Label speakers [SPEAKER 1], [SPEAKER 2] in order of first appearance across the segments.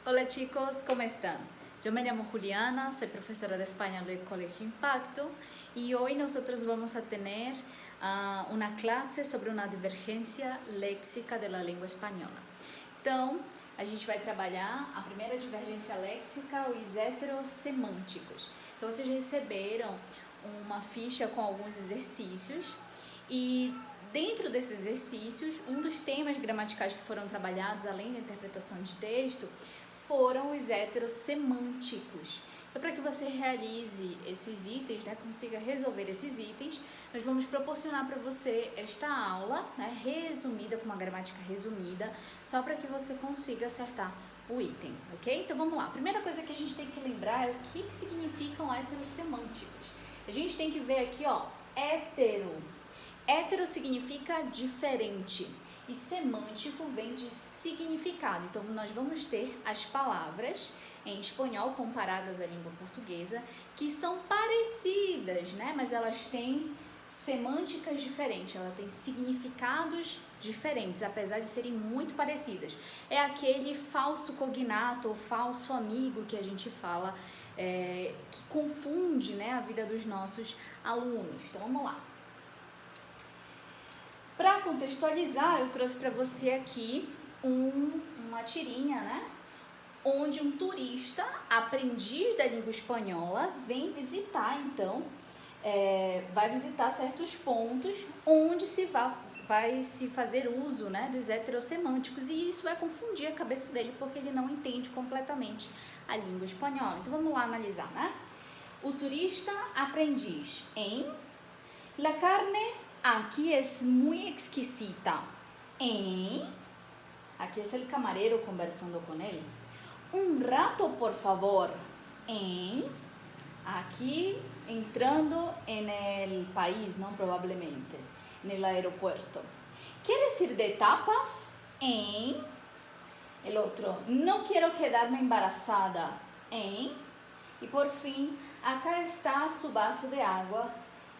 [SPEAKER 1] Hola chicos, ¿cómo están? Yo me llamo Juliana, soy profesora de español del Colegio Impacto y hoy nosotros vamos a tener una clase sobre uma divergência léxica da língua espanhola. Então, a gente vai trabalhar a primeira divergência léxica, os heterossemânticos. Então, vocês receberam uma ficha com alguns exercícios e dentro desses exercícios, um dos temas gramaticais que foram trabalhados, além da interpretação de texto, foram os heterossemânticos. Então, para que você realize esses itens, consiga resolver esses itens, nós vamos proporcionar para você esta aula, resumida, com uma gramática resumida, só para que você consiga acertar o item, ok? Então, vamos lá. A primeira coisa que a gente tem que lembrar é o que significam heterossemânticos. A gente tem que ver aqui, ó, hétero. Hétero significa diferente e semântico vem de significado. Então, nós vamos ter as palavras em espanhol comparadas à língua portuguesa que são parecidas, mas elas têm semânticas diferentes, elas têm significados diferentes, apesar de serem muito parecidas. É aquele falso cognato ou falso amigo que a gente fala, que confunde, a vida dos nossos alunos. Então, vamos lá. Para contextualizar, eu trouxe para você aqui uma tirinha, onde um turista, aprendiz da língua espanhola, vem visitar, então, vai visitar certos pontos onde vai se fazer uso, dos heterossemânticos, e isso vai confundir a cabeça dele porque ele não entende completamente a língua espanhola. Então, vamos lá analisar, O turista aprendiz em La carne aquí es muy exquisita. Aquí es el camarero conversando con él. Un rato, por favor. Aquí entrando en el país, ¿no? Probablemente, en el aeropuerto. ¿Quieres ir de tapas? El otro, no quiero quedarme embarazada. Y por fin, acá está su vaso de agua.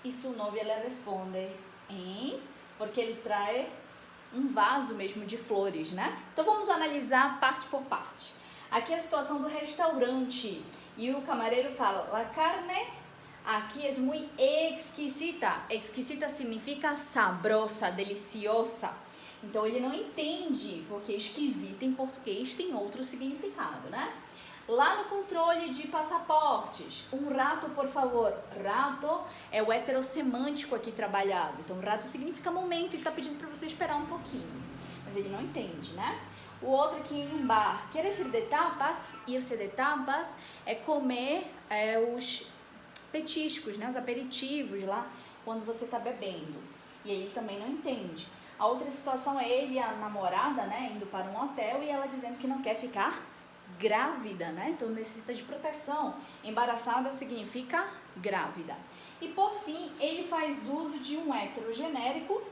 [SPEAKER 1] E sua novia le responde, porque ele traz vaso mesmo de flores, Então, vamos analisar parte por parte. Aqui é a situação do restaurante. E o camareiro fala, la carne aqui é muito exquisita. Exquisita significa sabrosa, deliciosa. Então, ele não entende, porque esquisita em português tem outro significado, Lá no controle de passaportes, um rato, por favor. Rato é o heterossemântico aqui trabalhado. Então, rato significa momento, ele está pedindo para você esperar um pouquinho. Mas ele não entende, O outro aqui em um bar. Queres ir de tapas? Ir-se de tapas é comer os petiscos, os aperitivos lá, quando você está bebendo. E aí ele também não entende. A outra situação é ele e a namorada, indo para um hotel e ela dizendo que não quer ficar grávida, Então necessita de proteção. Embaraçada significa grávida. E por fim, ele faz uso de um heterossemântico,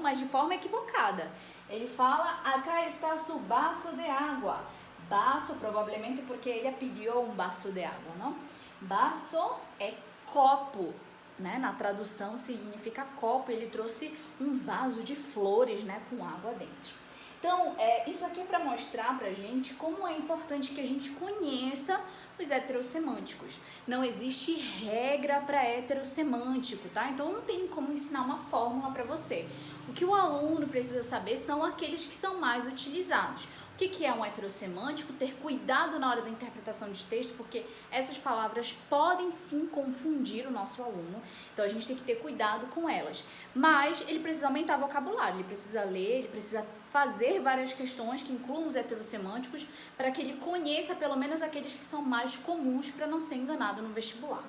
[SPEAKER 1] mas de forma equivocada. Ele fala, acá está su vaso de agua. Vaso, provavelmente porque ele pediu um vaso de água, não? Vaso é copo, Na tradução significa copo. Ele trouxe um vaso de flores, com água dentro. Então, isso aqui é para mostrar para a gente como é importante que a gente conheça os heterossemânticos. Não existe regra para heterossemântico, Então, não tem como ensinar uma fórmula para você. O que o aluno precisa saber são aqueles que são mais utilizados. O que é um heterossemântico? Ter cuidado na hora da interpretação de texto, porque essas palavras podem sim confundir o nosso aluno. Então, a gente tem que ter cuidado com elas. Mas ele precisa aumentar o vocabulário, ele precisa ler, ele precisa fazer várias questões que incluam os heterossemânticos para que ele conheça pelo menos aqueles que são mais comuns para não ser enganado no vestibular,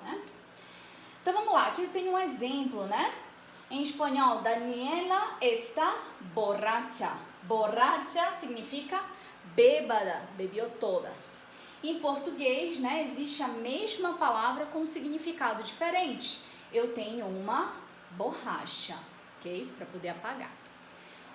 [SPEAKER 1] Então, vamos lá. Aqui eu tenho um exemplo, Em espanhol, Daniela está borracha. Borracha significa bêbada, bebeu todas. Em português, existe a mesma palavra com um significado diferente. Eu tenho uma borracha, ok? Para poder apagar.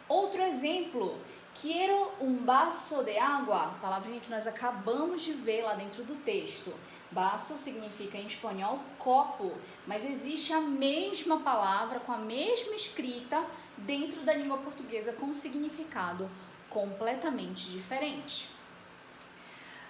[SPEAKER 1] Outro exemplo, quiero un vaso de agua, palavrinha que nós acabamos de ver lá dentro do texto. Vaso significa em espanhol copo, mas existe a mesma palavra com a mesma escrita dentro da língua portuguesa com um significado completamente diferente.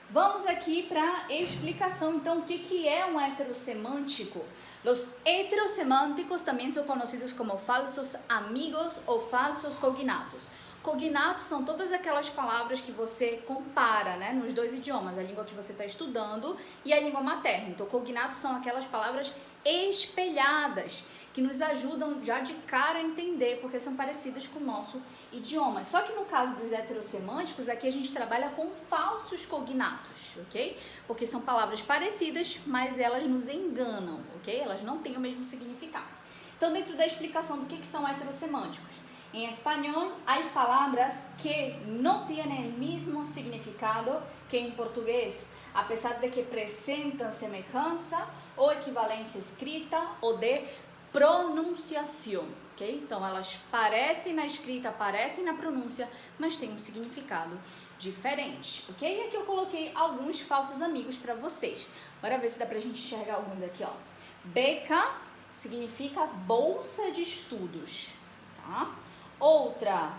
[SPEAKER 1] Vamos aqui para explicação, então, o que é um heterossemântico? Os heterossemânticos também são conhecidos como falsos amigos ou falsos cognatos. Cognatos são todas aquelas palavras que você compara, né, nos dois idiomas, a língua que você está estudando e a língua materna. Então, cognatos são aquelas palavras espelhadas, que nos ajudam já de cara a entender, porque são parecidas com o nosso idioma. Só que no caso dos heterossemânticos, aqui a gente trabalha com falsos cognatos, ok? Porque são palavras parecidas, mas elas nos enganam, ok? Elas não têm o mesmo significado. Então, dentro da explicação do que são heterossemânticos, em espanhol, há palavras que não têm o mesmo significado que em português, apesar de que apresentam semelhança ou equivalência escrita ou de pronunciação, ok? Então, elas parecem na escrita, parecem na pronúncia, mas têm um significado diferente, ok? E aqui eu coloquei alguns falsos amigos para vocês. Bora ver se dá pra gente enxergar alguns aqui, ó. Beca significa bolsa de estudos, tá? Outra,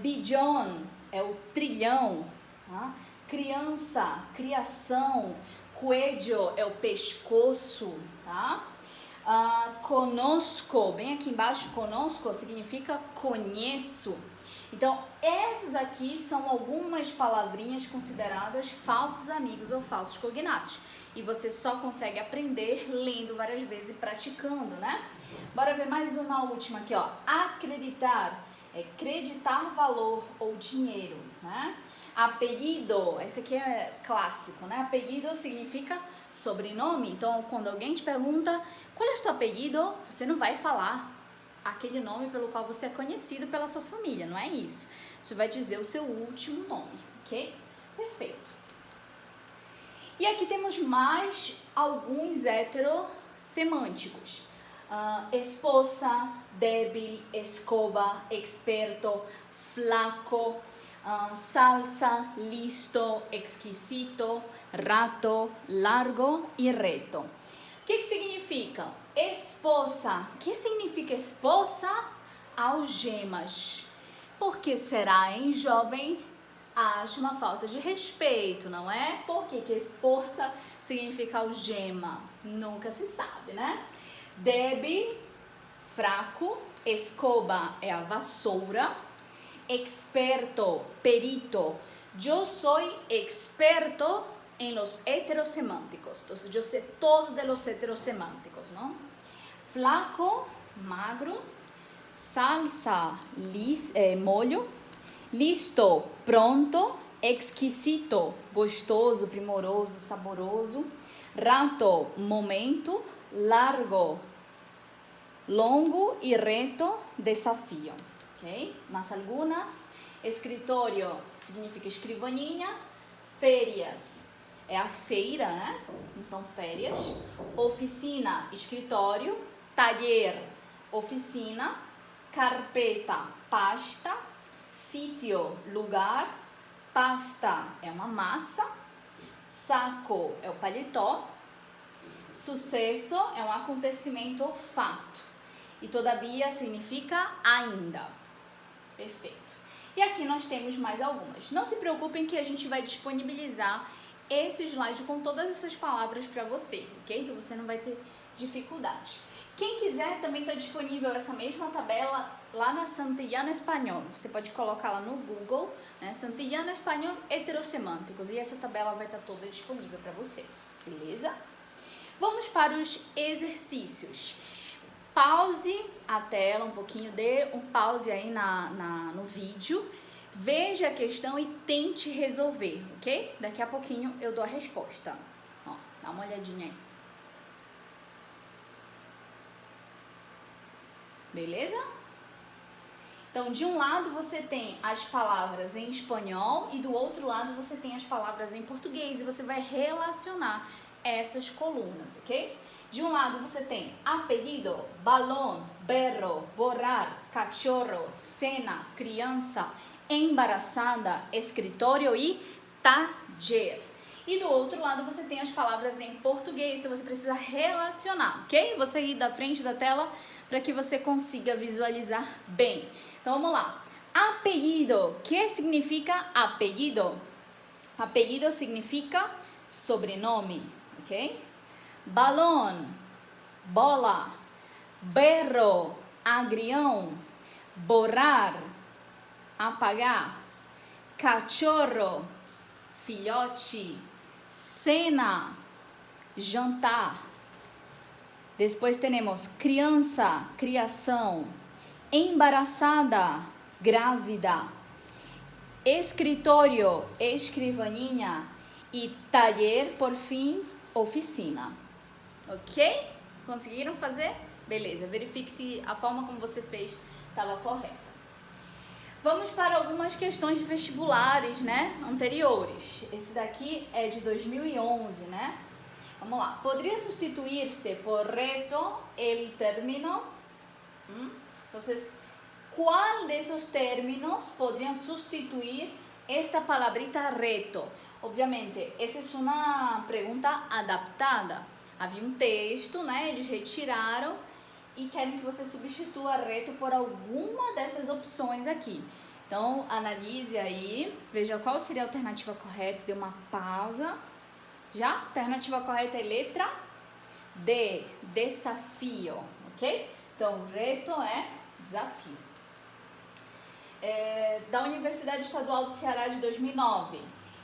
[SPEAKER 1] billón, é o trilhão, tá? Criança, criação, cuello é o pescoço, tá? Conosco, bem aqui embaixo, conosco significa conheço. Então, essas aqui são algumas palavrinhas consideradas falsos amigos ou falsos cognatos. E você só consegue aprender lendo várias vezes e praticando, né? Bora ver mais uma última aqui, ó. Acreditar é acreditar valor ou dinheiro, né? Apelido, esse aqui é clássico, né? Apelido significa sobrenome. Então, quando alguém te pergunta qual é o seu apelido, você não vai falar aquele nome pelo qual você é conhecido pela sua família, não é isso. Você vai dizer o seu último nome, ok? Perfeito. E aqui temos mais alguns heterossemânticos. Esposa, débil, escoba, experto, flaco, salsa, listo, exquisito, rato, largo e reto. O que significa? Esposa. O que significa esposa? Algemas. Por que será, hein, jovem? Acho uma falta de respeito, não é? Por que esposa significa algema? Nunca se sabe, né? Débil, fraco. Escoba é a vassoura. Experto, perito. Eu sou experto en los heterosemánticos. Entonces, yo sé todo de los heterosemánticos, ¿no? Flaco, magro. Salsa, molho. Listo, pronto. Exquisito, gostoso, primoroso, saboroso. Rato, momento. Largo, longo. E reto, desafio. Ok? Mas algunas. Escritório significa escrivaninha. Férias é a feira, né? Não são férias. Oficina, escritório. Taller, oficina. Carpeta, pasta. Sítio, lugar. Pasta é uma massa. Saco é o paletó. Sucesso é um acontecimento ou fato. E todavia significa ainda. Perfeito. E aqui nós temos mais algumas. Não se preocupem que a gente vai disponibilizar esse slide com todas essas palavras para você, ok? Então você não vai ter dificuldade. Quem quiser, também está disponível essa mesma tabela lá na Santillana Espanhol. Você pode colocar lá no Google, né? Santillana Espanhol Heterossemânticos. E essa tabela vai estar toda disponível para você, beleza? Vamos para os exercícios. Pause a tela um pouquinho, dê um pause aí no vídeo, veja a questão e tente resolver, ok? Daqui a pouquinho eu dou a resposta. Ó, dá uma olhadinha aí. Beleza? Então, de um lado você tem as palavras em espanhol e do outro lado você tem as palavras em português e você vai relacionar essas colunas, ok? De um lado você tem apelido, balão, berro, borrar, cachorro, cena, criança, embaraçada, escritório e taller. E do outro lado você tem as palavras em português, então você precisa relacionar, ok? Vou sair da frente da tela para que você consiga visualizar bem. Então vamos lá. Apelido, o que significa apelido? Apelido significa sobrenome, ok? Balão, bola, berro, agrião, borrar, apagar, cachorro, filhote, cena, jantar. Depois temos criança, criação, embaraçada, grávida, escritório, escrivaninha e taller, por fim, oficina. Ok? Conseguiram fazer? Beleza, verifique se a forma como você fez estava correta. Vamos para algumas questões de vestibulares, né, anteriores. Esse daqui é de 2011, né? Vamos lá. Poderia substituir-se por reto el término? Entonces, ¿cuál de esos términos podrían sustituir esta palabrita reto? Obviamente, essa é uma pergunta adaptada. Havia um texto, né? Eles retiraram e querem que você substitua reto por alguma dessas opções aqui. Então, analise aí, veja qual seria a alternativa correta, dê uma pausa. Já? A alternativa correta é letra D, desafio, ok? Então, reto é desafio. Da Universidade Estadual do Ceará de 2009,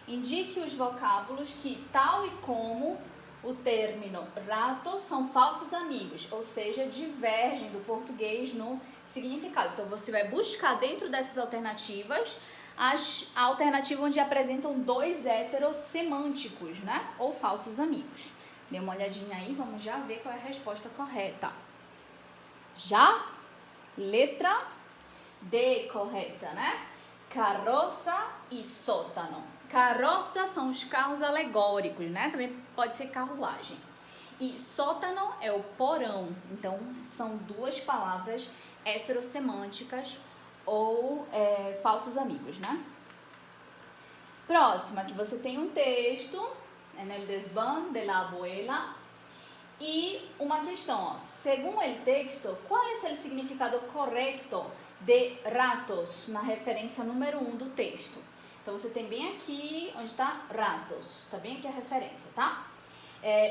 [SPEAKER 1] indique os vocábulos que, tal e como o término rato, são falsos amigos, ou seja, divergem do português no significado. Então, você vai buscar dentro dessas alternativas a alternativa onde apresentam dois héteros semânticos, né? Ou falsos amigos. Dê uma olhadinha aí, vamos já ver qual é a resposta correta. Já? Letra D correta, né? Carroça e sótano. Carroça são os carros alegóricos, né? Também pode ser carruagem. E sótano é o porão. Então, são duas palavras heterossemânticas ou falsos amigos, né? Próxima, que você tem um texto, en el desván de la abuela, e uma questão, ó. Segundo o texto, qual é o significado correto de ratos, na referência número 1 do texto? Então, você tem bem aqui, onde está ratos, tá bem aqui a referência, tá?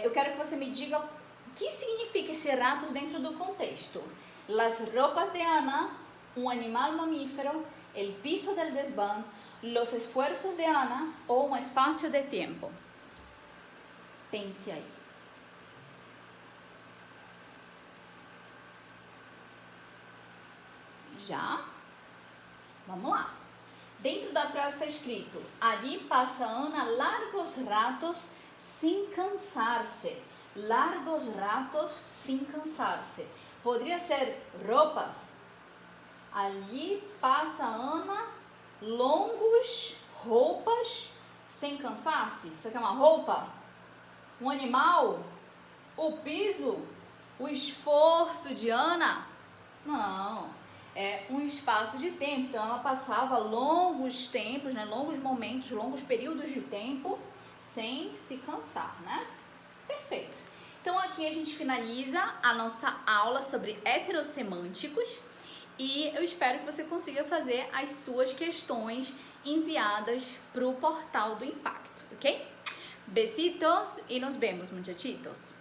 [SPEAKER 1] Eu quero que você me diga o que significa esse ratos dentro do contexto. Las ropas de Ana, un animal mamífero, el piso del desván, los esfuerzos de Ana ou um espaço de tempo. Pense aí. Já? Vamos lá. Dentro da frase está escrito: ali passa Ana largos ratos sem cansar-se. Largos ratos sem cansar-se. Poderia ser roupas. Ali passa Ana longos roupas sem cansar-se. Isso aqui é uma roupa? Um animal? O piso? O esforço de Ana? Não. É um espaço de tempo. Então, ela passava longos tempos, né? Longos momentos, longos períodos de tempo sem se cansar, né? Perfeito. Então, aqui a gente finaliza a nossa aula sobre heterossemânticos e eu espero que você consiga fazer as suas questões enviadas para o portal do Impacto, ok? Besitos e nos vemos, muchachitos!